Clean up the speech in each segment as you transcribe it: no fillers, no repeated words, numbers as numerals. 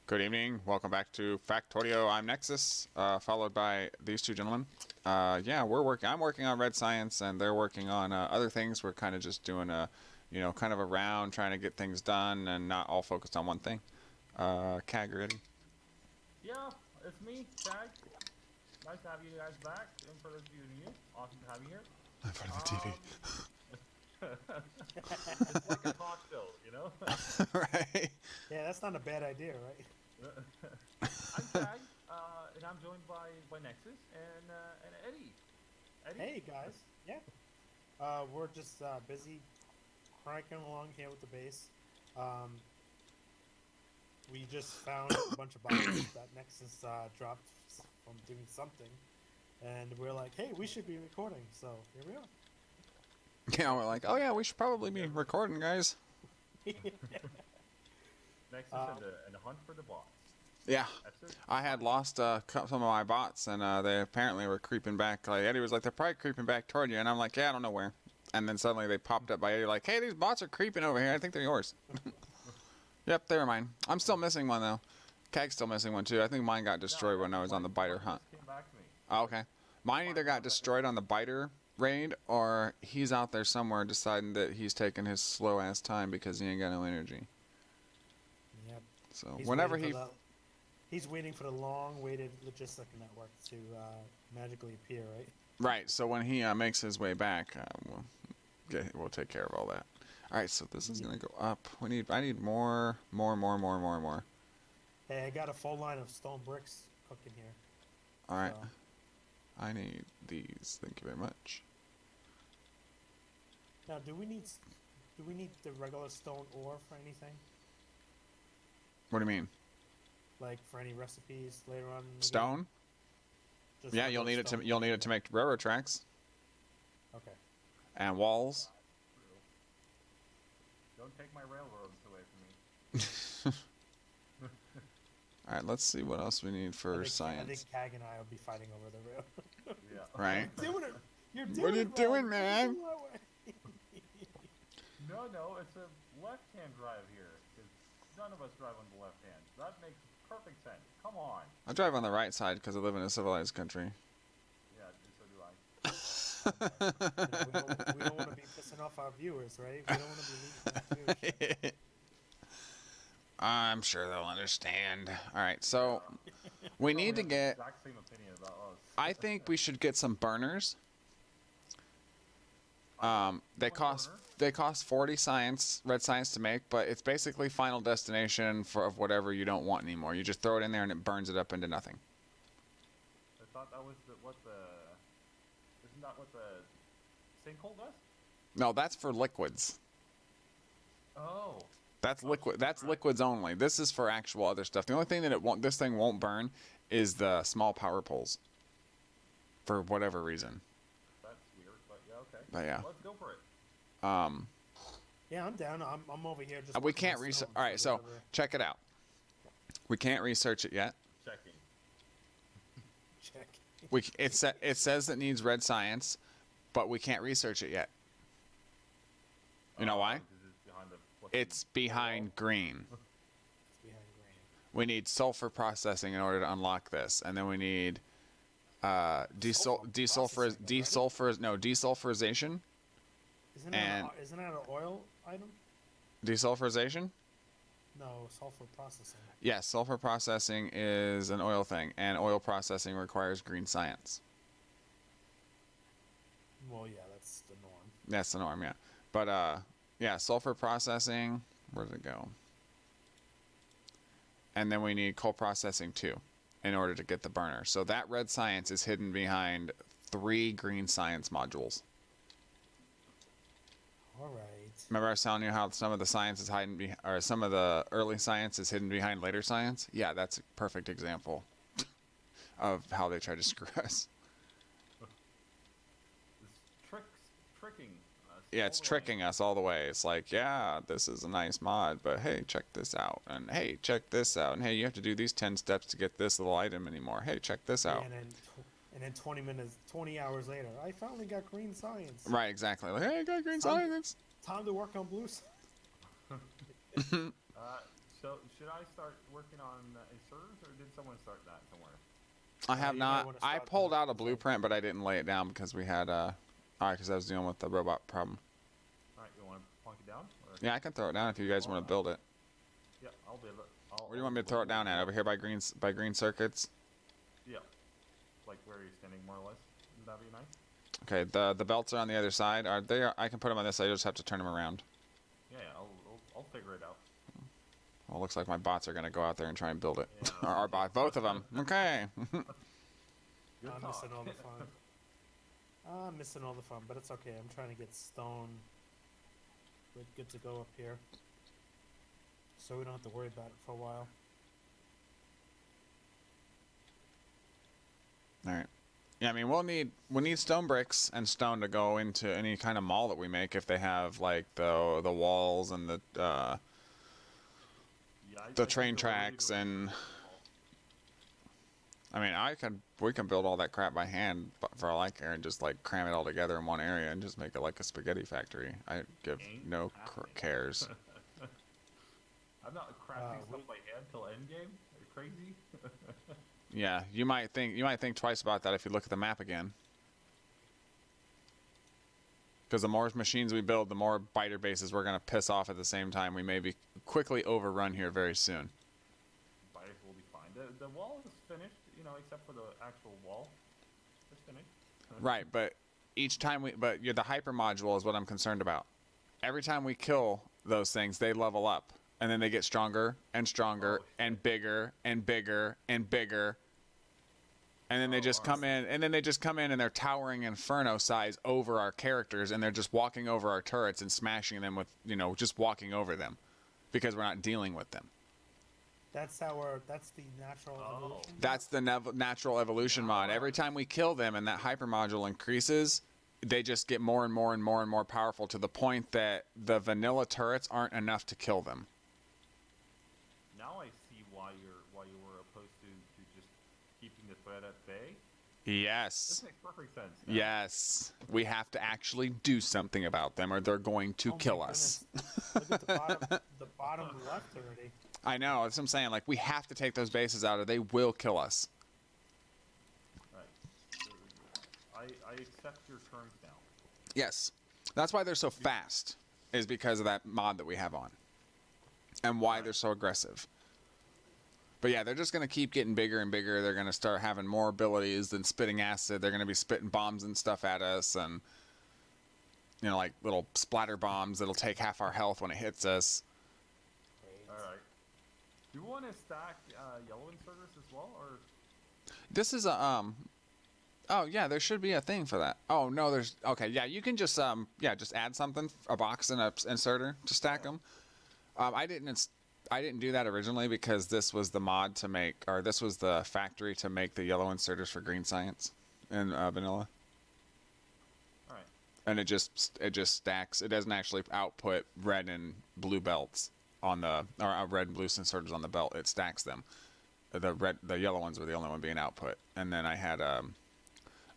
Good evening. Welcome back to Factorio. I'm Nexxus, followed by these two gentlemen. Yeah, we're working. I'm working on red science, and they're working on other things. We're kind of just doing a, kind of a round, trying to get things done, and not all focused on one thing. Cag, ready? Yeah, it's me, Tag. Nice to have you guys back. In for those of you new, awesome to have you here. In front of the TV. It's like a talk show, you know? Right. Yeah, that's not a bad idea, right? I'm Tag, and I'm joined by Nexxus and Eddie. Eddie? Hey, guys. Yeah. We're just busy cranking along here with the base. We just found a bunch of boxes that Nexus dropped from doing something. And we're like, hey, we should be recording. So here we are. Yeah, we're like, oh yeah, we should probably be recording, guys. Nexxus and the hunt for the boss. Yeah, That's it. I had lost some of my bots, and they apparently were creeping back. Like Eddie was like, they're probably creeping back toward you, and I'm like, yeah, I don't know where. And then suddenly they popped up by Eddie, like, hey, these bots are creeping over here. I think they're yours. Yep, they were mine. I'm still missing one though. Kag's still missing one too. I think mine got destroyed when I was on the biter hunt. Came back to me. Oh, okay. Mine either got destroyed on the biter raid, or he's out there somewhere deciding that he's taking his slow ass time because he ain't got no energy. Yep. So He's whenever waiting he, for he's waiting for the long-awaited logistic network to magically appear, right? right. So when he makes his way back, we'll take care of all that. All right. So this is gonna go up. I need more. Hey, I got a full line of stone bricks cooking here. All right. So, I need these. Thank you very much. now, do we need the regular stone ore for anything? What do you mean? Like for any recipes later on? In the game? Stone? Just Yeah, you'll regular need it to stone. you'll need it to make railroad tracks Okay. and walls. Don't take my railroads away from me. All right, let's see what else we need for I think science. Kag and I will be fighting over the rail. Yeah. Right? doing it. You're doing What are you it wrong. doing, You're man? doing it that way. No, it's a left-hand drive here. 'Cause none of us drive on the left hand. That makes perfect sense. Come on. I drive on the right side because I live in a civilized country. Yeah, so do I. We don't want to be pissing off our viewers, right? We don't want to be leaving our viewers. I'm sure they'll understand. All right, so we need to have get. the exact same opinion about us. I think we should get some burners. They cost 40 science, red science to make, but it's basically final destination of whatever you don't want anymore. You just throw it in there and it burns it up into nothing. I thought that was isn't that what the sinkhole does? No, that's for liquids. Oh. That's liquid. That's liquids only. This is for actual other stuff. The only thing that this thing won't burn is the small power poles. For whatever reason. That's weird, but yeah, okay. But yeah. Let's go for it. Yeah, I'm down. I'm over here just. We can't research. All right, so check it out. We can't research it yet. Checking. check. It says it needs red science, but we can't research it yet. You know why? Because it's behind the It's behind green. It's behind green. We need sulfur processing in order to unlock this, and then we need desulfurization. Isn't And- that an oil item? Desulfurization? No, sulfur processing. Yes, sulfur processing is an oil thing, and oil processing requires green science. Well, yeah, that's the norm. That's the norm, yeah. But yeah, sulfur processing. Where did it go? And then we need coal processing too, in order to get the burner. So that red science is hidden behind 3 green science modules. All right. Remember I was telling you how some of the science is hiding or some of the early science is hidden behind later science? Yeah, that's a perfect example of how they try to screw us. It's tricking us. Yeah, it's tricking us all the way. It's like, yeah, this is a nice mod, but hey, check this out. And hey, check this out. And hey, you have to do these 10 steps to get this little item anymore. Hey, check this out. And then 20 hours later, I finally got green science. Right, exactly. Like, hey, I got green science. Time to work on blue. So So should I start working on inserters, or did someone start that somewhere? I have you might not. wanna I start pulled that, out a 'cause I- blueprint, but I didn't lay it down because we had because I was dealing with the robot problem. All right, you want to plunk it down? Or? Yeah, I can throw it down if you guys want to build it. Yeah, I'll build it. Where do you want me to throw it down at? Over here by green circuits? Yeah, like where you're standing, more or less. Would that be nice? Okay, the belts are on the other side. Are they? I can put them on this side. I just have to turn them around. Yeah, I'll figure it out. Well, it looks like my bots are gonna go out there and try and build it. Yeah. Or our bot, both of them. Okay. Good I'm talk. missing all the fun. I'm missing all the fun, but it's okay. I'm trying to get stone. We're good to go up here, so we don't have to worry about it for a while. All right. Yeah, I mean we need stone bricks and stone to go into any kind of mall that we make if they have like the walls and the Yeah, the I train think they're really tracks doing and it. I mean we can build all that crap by hand for all I care and just like cram it all together in one area and just make it like a spaghetti factory. I give Ain't no happening. cares. I'm not crafting we- stuff by hand till endgame. Are you crazy? Yeah, you might think twice about that if you look at the map again. Because the more machines we build, the more biter bases we're gonna piss off at the same time. We may be quickly overrun here very soon. Buyers will be fine. The wall is finished, you know, except for the actual wall. It's finished. Right, but each time the hyper module is what I'm concerned about. Every time we kill those things, they level up, and then they get stronger and stronger Oh, and bigger and bigger and bigger. And then they Oh, just come in, and they're towering inferno size over our characters, and they're just walking over our turrets and smashing them with, just walking over them, because we're not dealing with them. That's the natural evolution. That's the natural evolution mod. Every time we kill them and that hyper module increases, they just get more and more and more and more powerful to the point that the vanilla turrets aren't enough to kill them. Now I see why you were opposed to just keeping the threat at bay. Yes. This makes perfect sense. now. Yes. We have to actually do something about them or they're going to Oh my kill us. goodness. Look at the bottom left already. I know. That's what I'm saying. Like, we have to take those bases out or they will kill us. Right. I accept your terms now. Yes. That's why they're so fast, is because of that mod that we have on. And why they're so aggressive. But yeah, they're just going to keep getting bigger and bigger. They're going to start having more abilities than spitting acid. They're going to be spitting bombs and stuff at us. And, like little splatter bombs that'll take half our health when it hits us. Alright. Do you want to stack yellow inserters as well, or? This is a, oh yeah, there should be a thing for that. Oh no, okay, yeah, you can just, just add something, a box and a inserter to stack them. I didn't do that originally because this was the mod to make, or this was the factory to make the yellow inserters for green science in vanilla. Alright. And it just stacks. It doesn't actually output red and blue belts on the, or red and blue inserters on the belt. It stacks them. The yellow ones were the only one being output. And then I had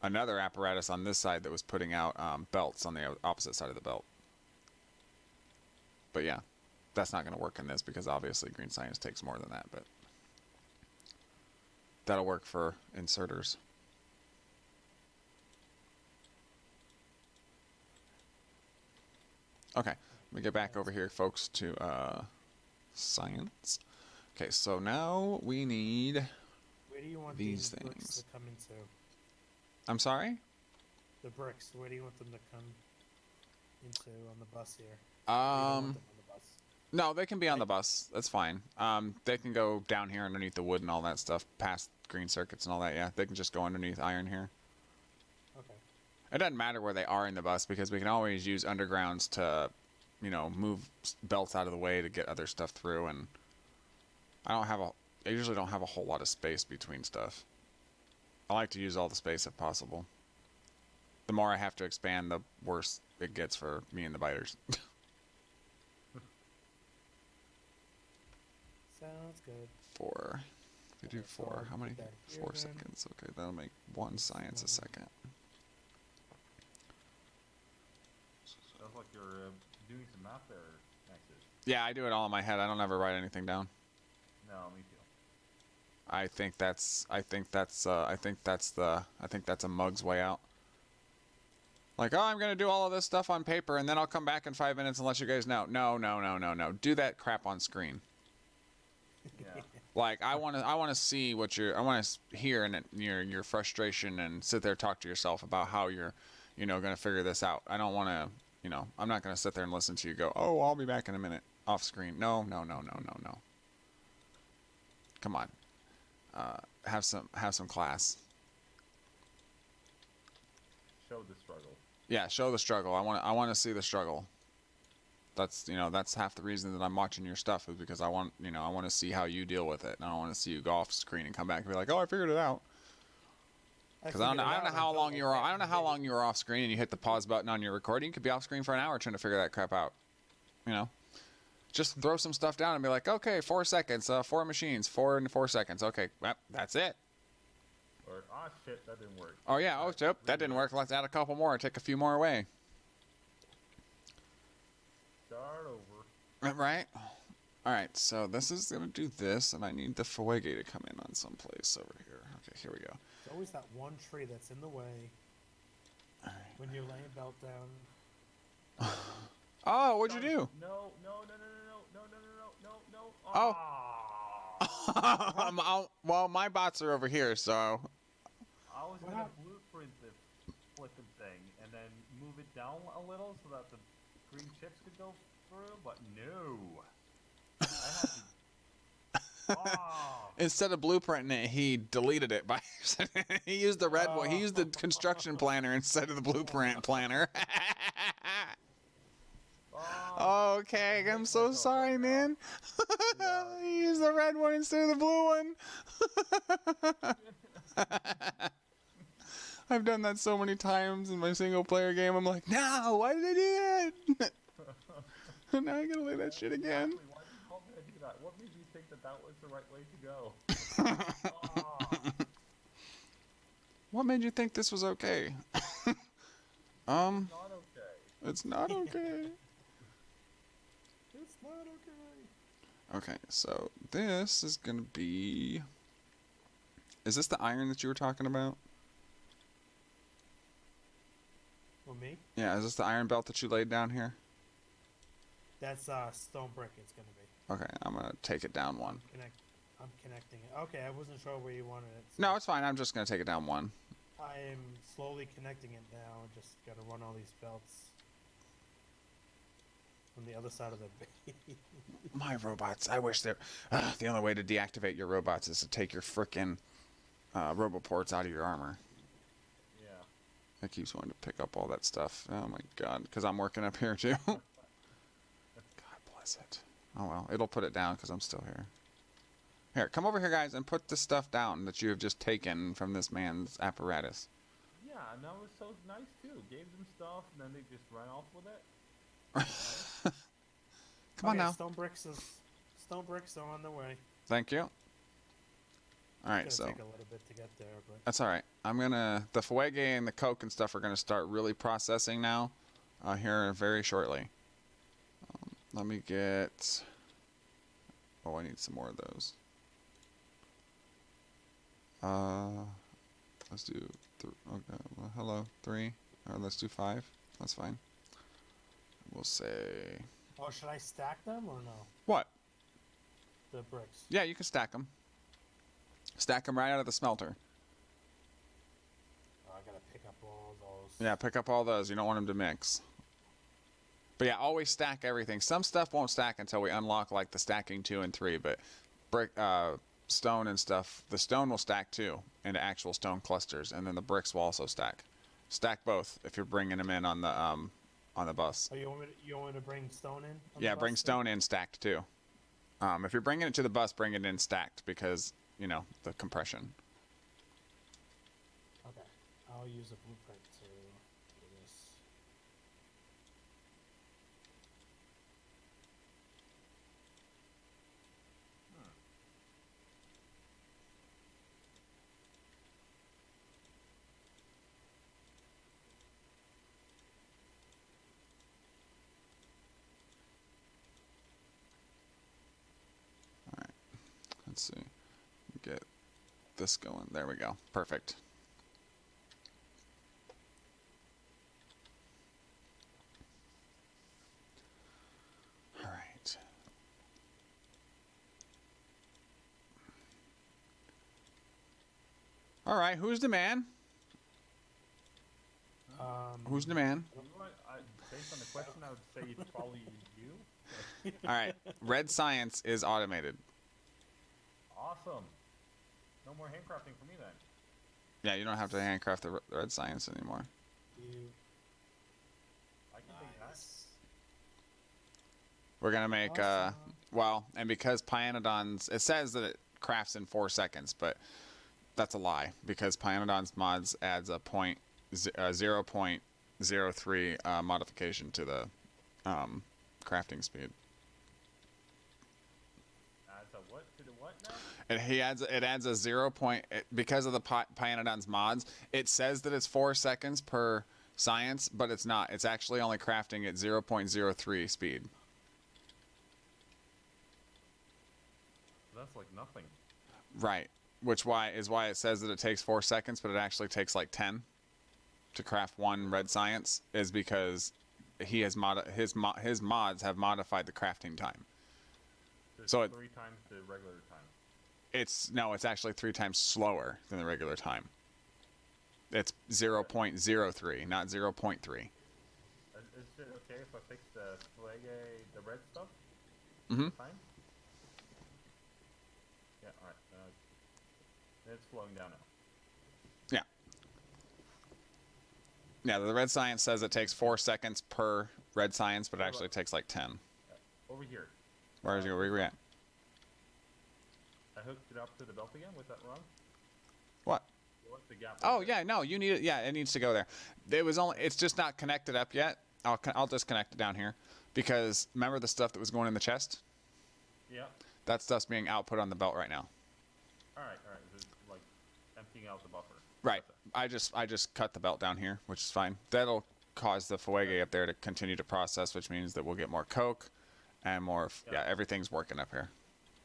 another apparatus on this side that was putting out belts on the opposite side of the belt. But yeah, that's not going to work in this because obviously green science takes more than that. But that'll work for inserters. Okay, let me get back over here, folks, to science. Okay, so now we need... Where do you want These these bricks things. to come into? I'm sorry? The bricks. Where do you want them to come into on the bus here? You don't want them on the bus. No, they can be on the bus. That's fine. They can go down here underneath the wood and all that stuff, past green circuits and all that, yeah. They can just go underneath iron here. Okay. It doesn't matter where they are in the bus because we can always use undergrounds to, move belts out of the way to get other stuff through. And I usually don't have a whole lot of space between stuff. I like to use all the space if possible. The more I have to expand, the worse it gets for me and the biters. Sounds good. 4. We do Okay, so 4. I'll How many? put that here 4 then. seconds. Okay, that'll make 1 science a second. Sounds like you're doing some math there, Nexxus. Yeah, I do it all in my head. I don't ever write anything down. No, me too. I think that's a mug's way out. Like, oh, I'm gonna do all of this stuff on paper, and then I'll come back in 5 minutes and let you guys know. No. Do that crap on screen. Yeah. Like, I wanna see what I wanna hear and your frustration and sit there and talk to yourself about how you're, gonna figure this out. I don't wanna, I'm not gonna sit there and listen to you go, oh, I'll be back in a minute off screen. No. Come on. Have some class. Show the struggle. Yeah, show the struggle. I want to see the struggle. That's half the reason that I'm watching your stuff is because I want to see how you deal with it. And I don't want to see you go off screen and come back and be like, "Oh, I figured it out." Because I don't know how long you were off screen and you hit the pause button on your recording. You could be off screen for an hour trying to figure that crap out. Just throw some stuff down and be like, okay, 4 seconds, 4 machines, 4 in 4 seconds. Okay, well, that's it. Or, oh shit, that didn't work. Oh yeah, oh yep, that didn't work. Let's add a couple more, take a few more away. Start over. Right? Alright, so this is going to do this, and I need the Fuege to come in on someplace over here. Okay, here we go. There's always that one tree that's in the way when you're laying belt down. Oh, what'd you do? No. Oh. Ah. Well, my bots are over here, so... I was gonna blueprint this flipping thing and then move it down a little so that the green chips could go through, but no. I had to... Oh. Instead of blueprinting it, he deleted it by... he used the red one. He used the construction planner instead of the blueprint planner. Okay, I'm so sorry, man. He used the red one instead of the blue one. I've done that so many times in my single player game. I'm like, no, why did I do that? Now I gotta lay that shit again. Exactly. Why did you do that? What made you think that was the right way to go? Oh. What made you think this was okay? Not okay. It's not okay. It's not okay. Okay, so this is gonna be... Is this the iron that you were talking about? Well, me? Yeah, is this the iron belt that you laid down here? That's stone brick. It's gonna be. Okay, I'm gonna take it down one. I'm connecting it. Okay, I wasn't sure where you wanted it. So No, it's fine. I'm just gonna take it down one. I am slowly connecting it now. Just gotta run all these belts on the other side of the base. My robots. I wish they're... the only way to deactivate your robots is to take your frickin' roboports out of your armor. Yeah. It keeps wanting to pick up all that stuff. Oh my god, because I'm working up here too. God bless it. Oh well, it'll put it down because I'm still here. Here, come over here, guys, and put the stuff down that you have just taken from this man's apparatus. Yeah, and that was so nice too. Gave them stuff, and then they just ran off with it. Come on now. Stone bricks are on the way. Thank you. Alright, It's so... gonna take a little bit to get there, but That's alright. I'm gonna... The Fuege and the Coke and stuff are gonna start really processing now. Here very shortly. Let me get... Oh, I need some more of those. Let's do... Okay, well, hello, 3. Or let's do 5. That's fine. We'll say... oh, should I stack them or no? What? The bricks. Yeah, you can stack them. Stack them right out of the smelter. Oh, I gotta pick up all those. Yeah, pick up all those. You don't want them to mix. But yeah, always stack everything. Some stuff won't stack until we unlock like the stacking 2 and 3, but brick, stone and stuff, the stone will stack too into actual stone clusters, and then the bricks will also stack. Stack both if you're bringing them in on the bus. Oh, you want me to bring stone in? Yeah, bring stone in stacked too. If you're bringing it to the bus, bring it in stacked because, you know, the compression. Okay, I'll use a blueprint to do this. Let's see. Get this going. There we go. Perfect. All right. All right. Who's the man? Who's the man? You know what? Based on the question, I would say it's probably you. All right. Red science is automated. Awesome. No more handcrafting for me then. Yeah, you don't have to handcraft the red science anymore. I can take that. Nice. We're gonna make Awesome. well, and because Pyanodon's, it says that it crafts in 4 seconds, but that's a lie because Pyanodon's mods adds a 0.03 modification to the crafting speed. Adds a what to the what now? And it adds a 0 point because of the Pyanodon's mods. It says that it's 4 seconds per science, but it's not. It's actually only crafting at 0.03 speed. That's like nothing. Right. Which is why it says that it takes 4 seconds, but it actually takes like 10 to craft one red science, is because he has his mods have modified the crafting time. So it's 3 times the regular time. It's actually 3 times slower than the regular time. It's 0.03, not 0.3. Is it okay if I fix the red stuff? Mm-hmm. Fine. Yeah. All right. It's slowing down now. Yeah. Yeah, the red science says it takes 4 seconds per red science, but it actually takes like 10. Over here. Where are we at? I hooked it up to the belt again. Was that wrong? What? What's the gap? Oh yeah, no, you need it. Yeah, it needs to go there. It's just not connected up yet. I'll disconnect it down here, because remember the stuff that was going in the chest? Yeah. That stuff's being output on the belt right now. All right. It's like emptying out the buffer. Right. I just cut the belt down here, which is fine. That'll cause the Fuege up there to continue to process, which means that we'll get more coke and more. Yeah, everything's working up here.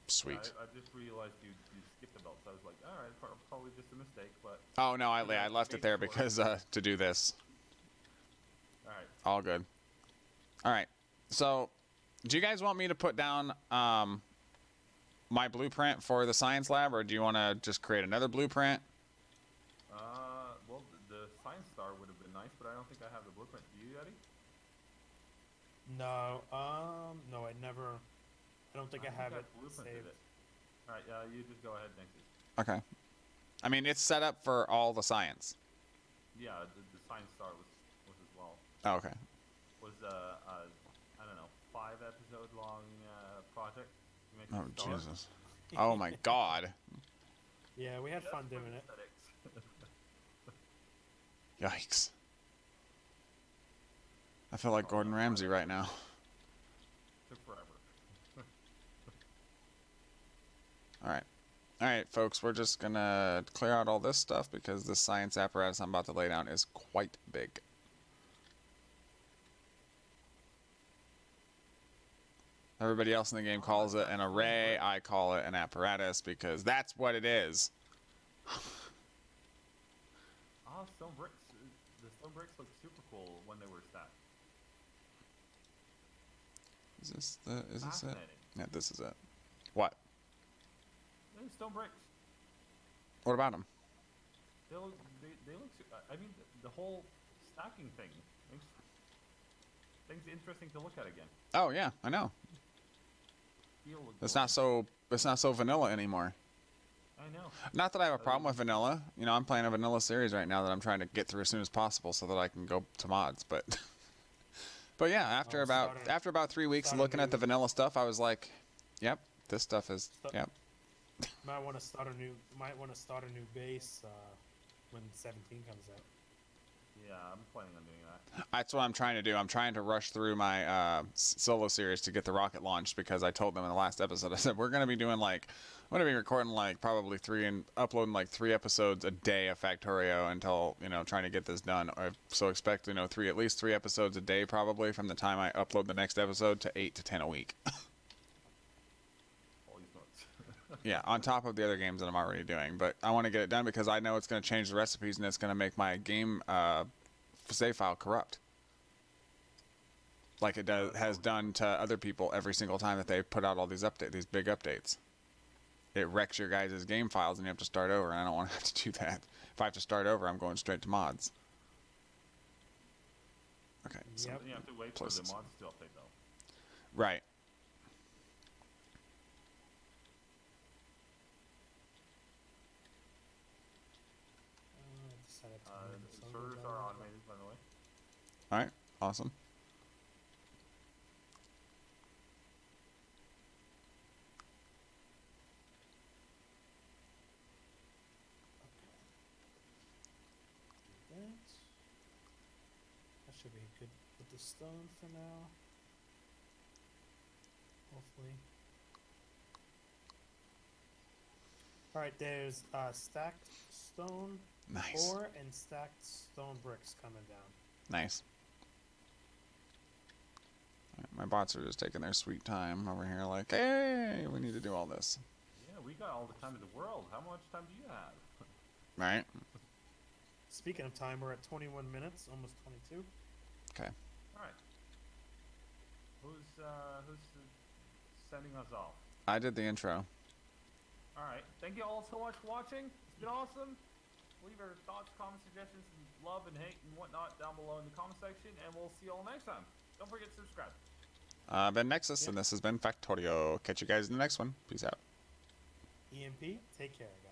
Sweet. I just realized you skipped the belt, so I was like, all right, probably just a mistake, but. Oh no, I left it there because to do this. All right. All good. All right. So, do you guys want me to put down my blueprint for the science lab, or do you want to just create another blueprint? Well, the science star would have been nice, but I don't think I have the blueprint. Do you, Eddie? No, no, I never. I don't think I have it blueprinted saved. it. All right, you just go ahead, Nexxus. Okay. I mean, it's set up for all the science. Yeah, the science star was as well. Oh, okay. Was I don't know, 5 episode long project. To make Oh, a star. Jesus. Oh, my God. Yeah, we had fun doing it. Yikes. I feel like Gordon Ramsay right now. Took forever. All right, folks, we're just going to clear out all this stuff because this science apparatus I'm about to lay down is quite big. Everybody else in the game calls it an array. I call it an apparatus because that's what it is. Stone bricks. The stone bricks look super cool when they were stacked. Is this it? Fascinating. Yeah, this is it. What? They're stone bricks. What about them? They look. I mean, the whole stacking thing makes things interesting to look at again. Oh yeah, I know. It's not so vanilla anymore. I know. Not that I have a problem with vanilla. You know, I'm playing a vanilla series right now that I'm trying to get through as soon as possible so that I can go to mods. But but yeah, after about 3 weeks looking at the vanilla stuff, I was like, yep, this stuff is yep. Might want to start a new base when 17 comes out. Yeah, I'm planning on doing that. That's what I'm trying to do. I'm trying to rush through my solo series to get the rocket launched because I told them in the last episode, I said, we're going to be doing I'm going to be recording probably 3 and uploading 3 episodes a day of Factorio until, trying to get this done. So expect, at least 3 episodes a day probably from the time I upload the next episode to 8 to 10 a week. All these notes. Yeah, on top of the other games that I'm already doing. But I want to get it done because I know it's going to change the recipes and it's going to make my game save file corrupt. Like it has done to other people every single time that they put out all these big updates. It wrecks your guys' game files and you have to start over, and I don't want to have to do that. If I have to start over, I'm going straight to mods. Okay. So Yep. You have to wait for the mods to update though. right. Decided to move The this over servers down are a little automated, by the way. All right. Awesome. bit. Okay. That should be good with the stone for now. Hopefully. Alright, there's stacked stone Nice. ore and stacked stone bricks coming down. Nice. All right, my bots are just taking their sweet time over here like, hey, we need to do all this. Yeah, we got all the time in the world. How much time do you have? Right? Speaking of time, we're at 21 minutes, almost 22. Okay. All right. Who's sending us off? I did the intro. All right. Thank you all so much for watching. It's been awesome. Leave your thoughts, comments, suggestions, and love and hate and whatnot down below in the comment section, and we'll see you all next time. Don't forget to subscribe. I've been Nexxus, Yep. and this has been Factorio. Catch you guys in the next one. Peace out. EMP, take care, guys.